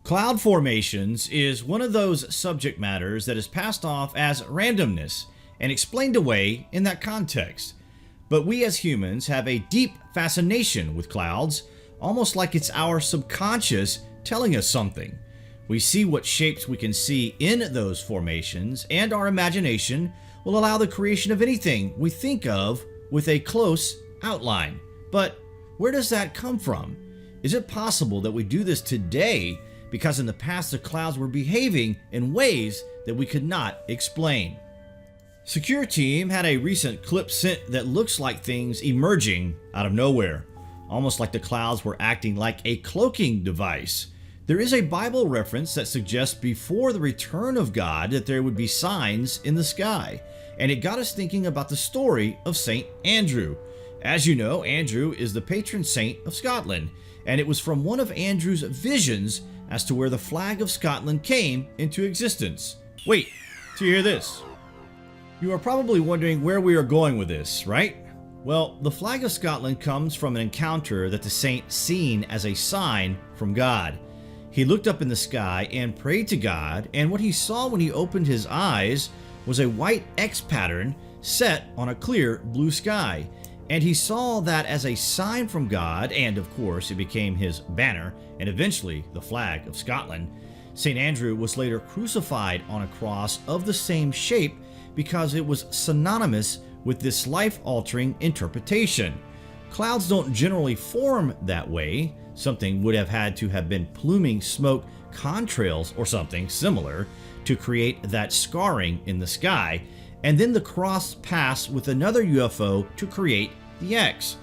Cloud formations is one of those subject matters that is passed off as randomness and explained away in that context. But we as humans have a deep fascination with clouds, almost like it's our subconscious telling us something. We see what shapes we can see in those formations, and our imagination will allow the creation of anything we think of with a close outline. But where does that come from? Is it possible that we do this today because in the past the clouds were behaving in ways that we could not explain? Secure Team had a recent clip sent that looks like things emerging out of nowhere, almost like the clouds were acting like a cloaking device. There is a Bible reference that suggests before the return of God that there would be signs in the sky, and it got us thinking about the story of St. Andrew. As you know, Andrew is the patron saint of Scotland, and it was from one of Andrew's visions as to where the flag of Scotland came into existence. Wait till you hear this. You are probably wondering where we are going with this, right? Well, the flag of Scotland comes from an encounter that the saint seen as a sign from God. He looked up in the sky and prayed to God, and what he saw when he opened his eyes was a white X pattern set on a clear blue sky. And he saw that as a sign from God, and of course it became his banner and eventually the flag of Scotland. St. Andrew was later crucified on a cross of the same shape because it was synonymous with this life-altering interpretation. Clouds don't generally form that way. Something would have had to have been pluming smoke contrails or something similar to create that scarring in the sky, and then the cross pass with another UFO to create the X.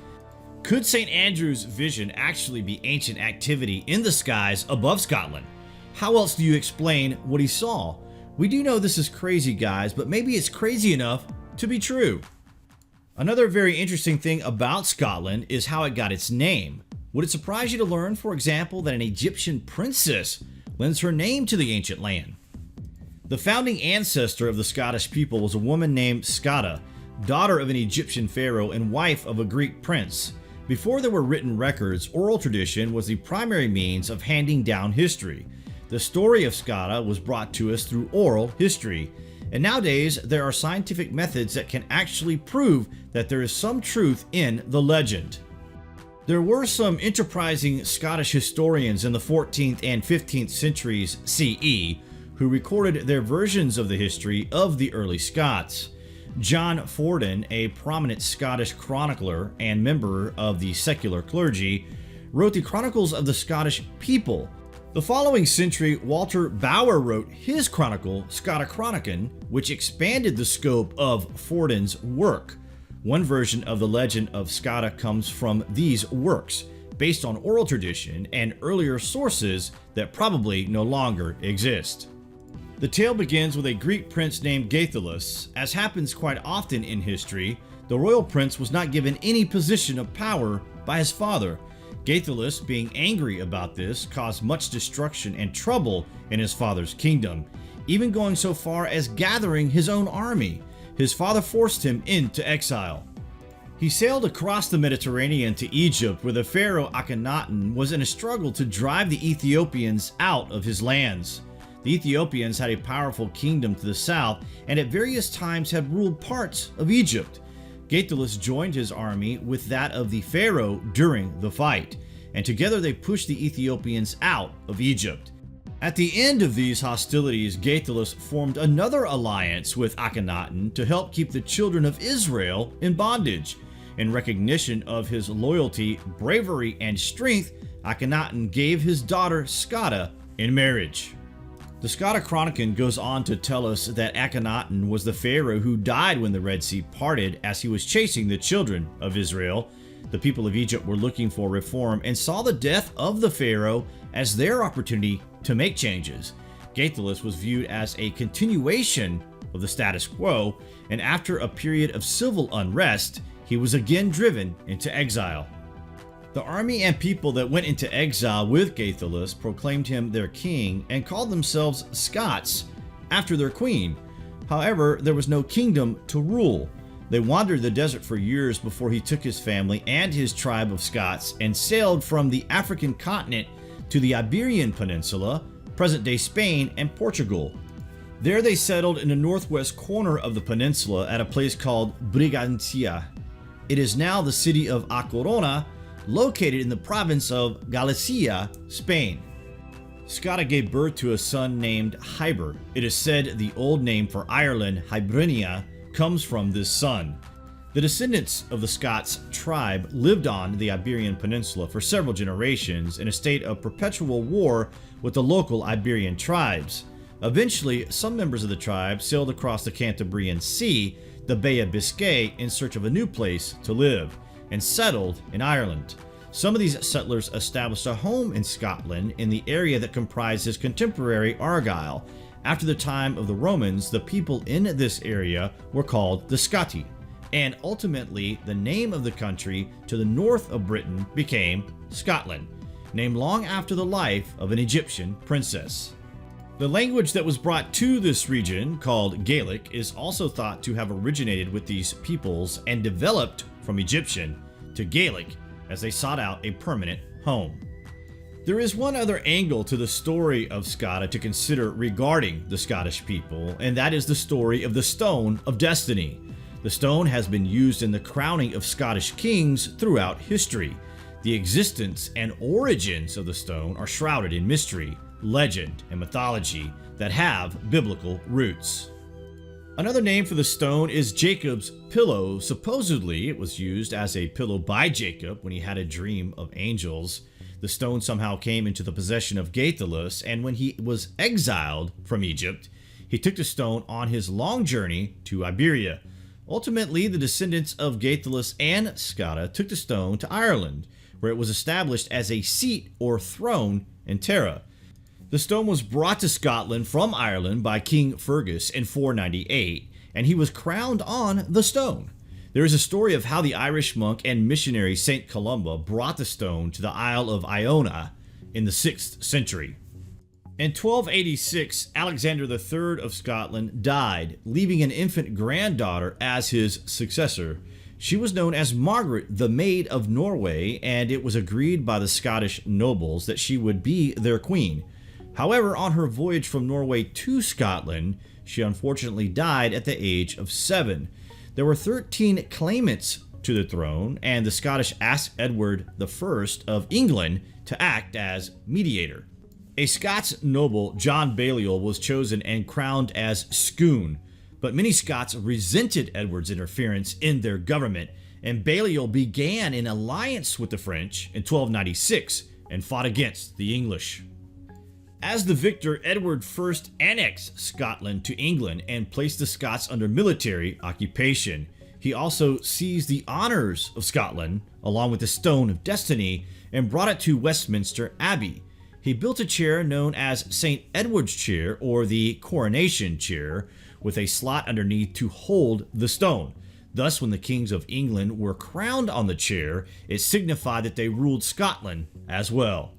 Could St. Andrew's vision actually be ancient activity in the skies above Scotland? How else do you explain what he saw? We do know this is crazy, guys, but maybe it's crazy enough to be true. Another very interesting thing about Scotland is how it got its name. Would it surprise you to learn, for example, that an Egyptian princess lends her name to the ancient land? The founding ancestor of the Scottish people was a woman named Scota, daughter of an Egyptian pharaoh and wife of a Greek prince. Before there were written records, oral tradition was the primary means of handing down history. The story of Scota was brought to us through oral history, and nowadays there are scientific methods that can actually prove that there is some truth in the legend. There were some enterprising Scottish historians in the 14th and 15th centuries CE who recorded their versions of the history of the early Scots. John Forden, a prominent Scottish chronicler and member of the secular clergy, wrote the Chronicles of the Scottish People. The following century, Walter Bower wrote his chronicle, Scota Chronicon, which expanded the scope of Forden's work. One version of the legend of Scota comes from these works, based on oral tradition and earlier sources that probably no longer exist. The tale begins with a Greek prince named Gaithilus. As happens quite often in history, the royal prince was not given any position of power by his father. Gaithilus, being angry about this, caused much destruction and trouble in his father's kingdom, even going so far as gathering his own army. His father forced him into exile. He sailed across the Mediterranean to Egypt, where the pharaoh Akhenaten was in a struggle to drive the Ethiopians out of his lands. The Ethiopians had a powerful kingdom to the south and at various times had ruled parts of Egypt. Gaithilus joined his army with that of the pharaoh during the fight, and together they pushed the Ethiopians out of Egypt. At the end of these hostilities, Gaithilus formed another alliance with Akhenaten to help keep the children of Israel in bondage. In recognition of his loyalty, bravery, and strength, Akhenaten gave his daughter Scota in marriage. The Scota Chronicon goes on to tell us that Akhenaten was the pharaoh who died when the Red Sea parted as he was chasing the children of Israel. The people of Egypt were looking for reform and saw the death of the pharaoh as their opportunity to make changes. Gaithilus was viewed as a continuation of the status quo, and after a period of civil unrest, he was again driven into exile. The army and people that went into exile with Gaithilus proclaimed him their king and called themselves Scots after their queen. However, there was no kingdom to rule. They wandered the desert for years before he took his family and his tribe of Scots and sailed from the African continent to the Iberian Peninsula, present-day Spain and Portugal. There they settled in the northwest corner of the peninsula at a place called Brigantia. It is now the city of A Coruña, located in the province of Galicia, Spain. Scota gave birth to a son named Hyber. It is said the old name for Ireland, Hibernia, comes from this son. The descendants of the Scots tribe lived on the Iberian Peninsula for several generations in a state of perpetual war with the local Iberian tribes. Eventually, some members of the tribe sailed across the Cantabrian Sea, the Bay of Biscay, in search of a new place to live, and settled in Ireland. Some of these settlers established a home in Scotland in the area that comprises contemporary Argyll. After the time of the Romans, the people in this area were called the Scoti, and ultimately the name of the country to the north of Britain became Scotland, named long after the life of an Egyptian princess. The language that was brought to this region, called Gaelic, is also thought to have originated with these peoples and developed from Egyptian to Gaelic as they sought out a permanent home. There is one other angle to the story of Scota to consider regarding the Scottish people, and that is the story of the Stone of Destiny. The stone has been used in the crowning of Scottish kings throughout history. The existence and origins of the stone are shrouded in mystery, legend, and mythology that have biblical roots. Another name for the stone is Jacob's pillow. Supposedly, it was used as a pillow by Jacob when he had a dream of angels. The stone somehow came into the possession of Gaius, and when he was exiled from Egypt, he took the stone on his long journey to Iberia. Ultimately, the descendants of Gaius and Scota took the stone to Ireland, where it was established as a seat or throne in Tara. The stone was brought to Scotland from Ireland by King Fergus in 498, and he was crowned on the stone. There is a story of how the Irish monk and missionary St. Columba brought the stone to the Isle of Iona in the 6th century. In 1286, Alexander III of Scotland died, leaving an infant granddaughter as his successor. She was known as Margaret, the Maid of Norway, and it was agreed by the Scottish nobles that she would be their queen. However, on her voyage from Norway to Scotland, she unfortunately died at the age of 7. There were 13 claimants to the throne, and the Scottish asked Edward I of England to act as mediator. A Scots noble, John Balliol, was chosen and crowned as Scone, but many Scots resented Edward's interference in their government, and Balliol began an alliance with the French in 1296 and fought against the English. As the victor, Edward first annexed Scotland to England and placed the Scots under military occupation. He also seized the honors of Scotland, along with the Stone of Destiny, and brought it to Westminster Abbey. He built a chair known as St. Edward's Chair, or the Coronation Chair, with a slot underneath to hold the stone. Thus, when the kings of England were crowned on the chair, it signified that they ruled Scotland as well.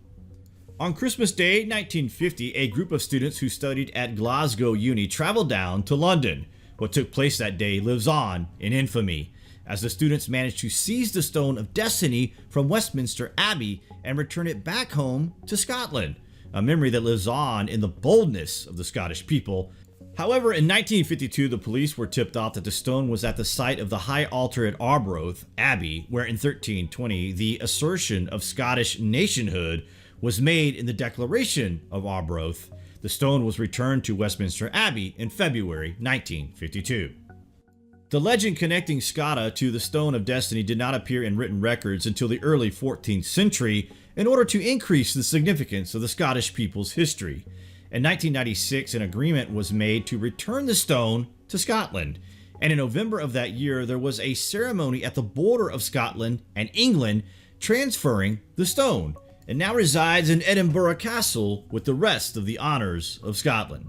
On Christmas Day 1950, a group of students who studied at Glasgow Uni traveled down to London. What took place that day lives on in infamy, as the students managed to seize the Stone of Destiny from Westminster Abbey and return it back home to Scotland, a memory that lives on in the boldness of the Scottish people. However, in 1952, the police were tipped off that the stone was at the site of the high altar at Arbroath Abbey, where in 1320 the assertion of Scottish nationhood was made in the Declaration of Arbroath. The stone was returned to Westminster Abbey in February 1952. The legend connecting Scota to the Stone of Destiny did not appear in written records until the early 14th century in order to increase the significance of the Scottish people's history. In 1996, an agreement was made to return the stone to Scotland, and in November of that year, there was a ceremony at the border of Scotland and England transferring the stone. It now resides in Edinburgh Castle with the rest of the honors of Scotland.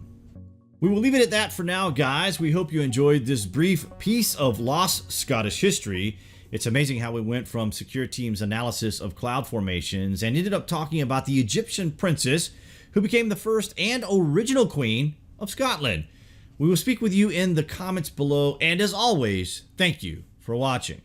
We will leave it at that for now, guys. We hope you enjoyed this brief piece of lost Scottish history. It's amazing how we went from Secure Team's analysis of cloud formations and ended up talking about the Egyptian princess who became the first and original queen of Scotland. We will speak with you in the comments below, and as always, thank you for watching.